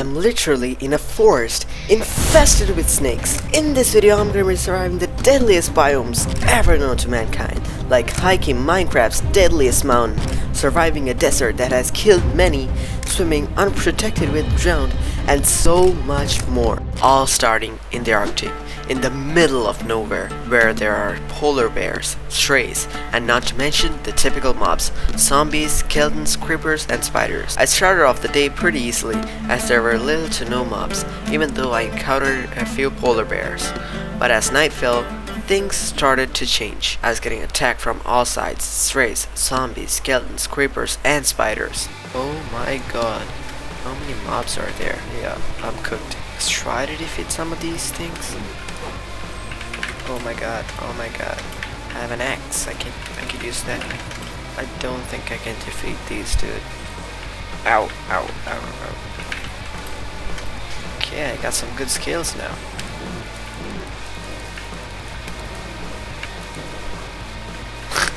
am literally in a forest infested with snakes. In this video I'm going to be surviving the deadliest biomes ever known to mankind, like hiking Minecraft's deadliest mountain, surviving a desert that has killed many, swimming unprotected with drowned, and so much more. All starting in the Arctic, in the middle of nowhere, where there are polar bears, strays, and not to mention the typical mobs, zombies, skeletons, creepers, and spiders. I started off the day pretty easily, as there were little to no mobs, even though I encountered a few polar bears. But as night fell, things started to change. I was getting attacked from all sides, strays, zombies, skeletons, creepers, and spiders. Oh my god, how many mobs are there? Yeah, I'm cooked. Let's try to defeat some of these things. Oh my god, oh my god. I have an axe, I could use that. I don't think I can defeat these, dude. Ow, ow, ow, ow. Okay, I got some good skills now.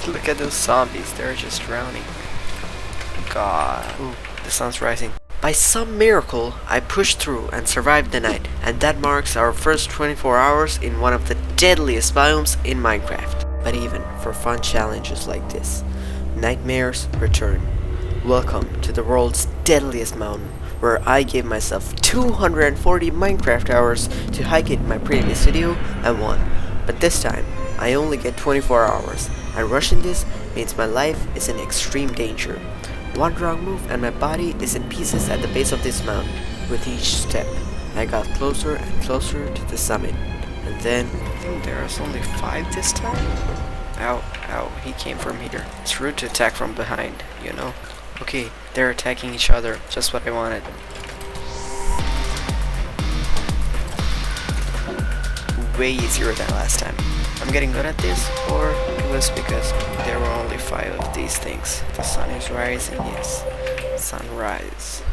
Look at those zombies, they're just drowning. God. Ooh, the sun's rising. By some miracle, I pushed through and survived the night, and that marks our first 24 hours in one of the deadliest biomes in Minecraft. But even for fun challenges like this, nightmares return. Welcome to the world's deadliest mountain, where I gave myself 240 Minecraft hours to hike it in my previous video and won. But this time, I only get 24 hours, and rushing this means my life is in extreme danger. One wrong move and my body is in pieces at the base of this mountain. With each step, I got closer and closer to the summit. And then, there's only 5 this time? Ow, ow, he came from here. It's rude to attack from behind, you know? Okay, they're attacking each other, just what I wanted. Way easier than last time. I'm getting good at this, or it was because there were only 5 of these things. The sun is rising, yes. Sunrise.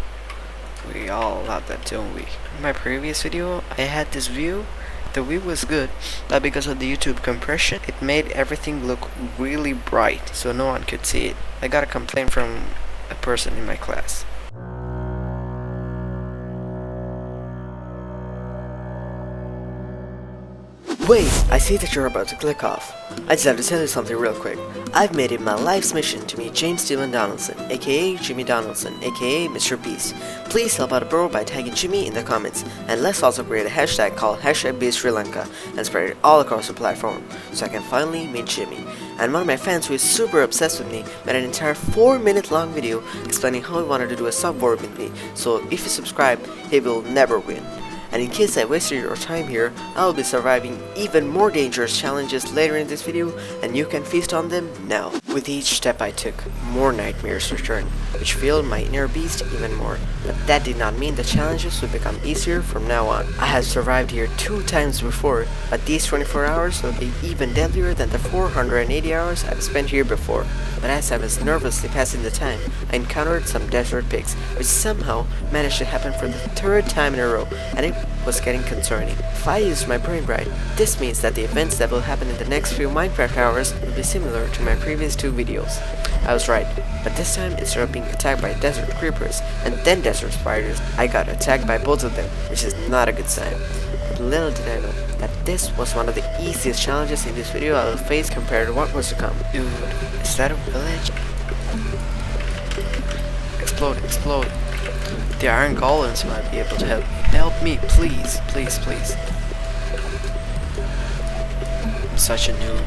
We all love that, don't we? In my previous video, I had this view. The view was good, but because of the YouTube compression, it made everything look really bright, so no one could see it. I got a complaint from a person in my class. Wait, I see that you're about to click off. I just have to tell you something real quick. I've made it my life's mission to meet James Steven Donaldson, aka Jimmy Donaldson, aka Mr. Beast. Please help out a bro by tagging Jimmy in the comments, and let's also create a hashtag called #BeastSriLanka and spread it all across the platform, so I can finally meet Jimmy. And one of my fans who is super obsessed with me made an entire 4-minute long video explaining how he wanted to do a subboard with me, so if you subscribe, he will never win. And in case I wasted your time here, I will be surviving even more dangerous challenges later in this video, and you can feast on them now. With each step I took, more nightmares returned, which fueled my inner beast even more. But that did not mean the challenges would become easier from now on. I have survived here 2 times before, but these 24 hours will be even deadlier than the 480 hours I've spent here before. But as I was nervously passing the time, I encountered some desert pigs, which somehow managed to happen for the 3rd time in a row, and it was getting concerning. If I used my brain right, this means that the events that will happen in the next few Minecraft hours will be similar to my previous 2 videos. I was right, but this time instead of being attacked by desert creepers and then desert spiders, I got attacked by both of them, which is not a good sign. But little did I know that this was one of the easiest challenges in this video I will face compared to what was to come. Dude, is that a village? Explode, explode. The iron golems might be able to help me. Help me, please, please, please. I'm such a noob.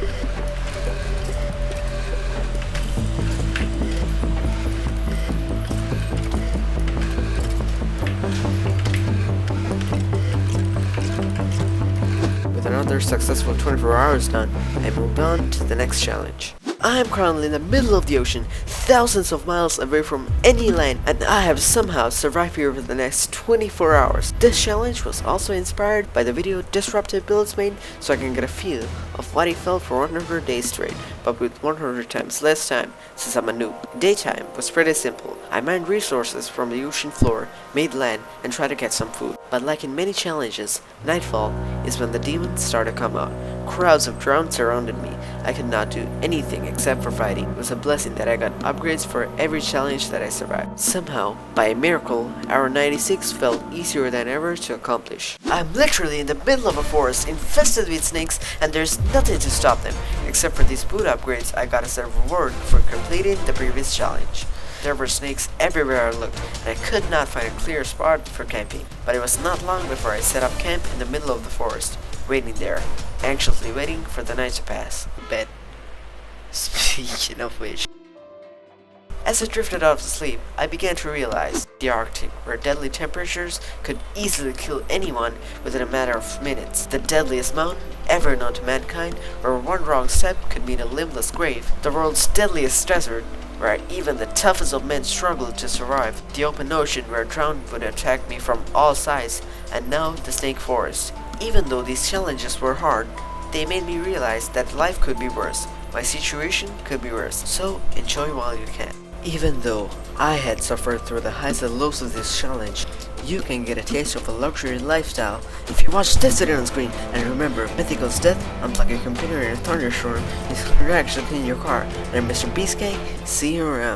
With another successful 24 hours done, I moved on to the next challenge. I am currently in the middle of the ocean, thousands of miles away from any land, and I have somehow survived here for the next 24 hours. This challenge was also inspired by the video Disruptive Builds made, so I can get a feel of what he felt for 100 days straight, but with 100 times less time, since I'm a noob. Daytime was pretty simple. I mined resources from the ocean floor, made land, and tried to get some food. But like in many challenges, nightfall is when the demons started to come out. Crowds of drones surrounded me. I could not do anything except for fighting. It was a blessing that I got upgrades for every challenge that I survived. Somehow, by a miracle, Hour 96 felt easier than ever to accomplish. I'm literally in the middle of a forest infested with snakes, and there's nothing to stop them. Except for these boot upgrades I got as a reward for completing the previous challenge. There were snakes everywhere I looked, and I could not find a clear spot for camping. But it was not long before I set up camp in the middle of the forest, waiting there, anxiously waiting for the night to pass. Bed. Speaking of which, as I drifted off to sleep, I began to realize the Arctic, where deadly temperatures could easily kill anyone within a matter of minutes. The deadliest mountain ever known to mankind, where one wrong step could mean a limbless grave. The world's deadliest desert, where even the toughest of men struggled to survive. The open ocean, where a drown would attack me from all sides. And now the snake forest. Even though these challenges were hard, they made me realize that life could be worse. My situation could be worse, so enjoy while you can. Even though I had suffered through the highs and lows of this challenge, you can get a taste of a luxury lifestyle if you watch Death City on screen. And remember, Mythical's death, unplug your computer in a thunderstorm, is actually clean your car. And Mr. Beast Gang, see you around.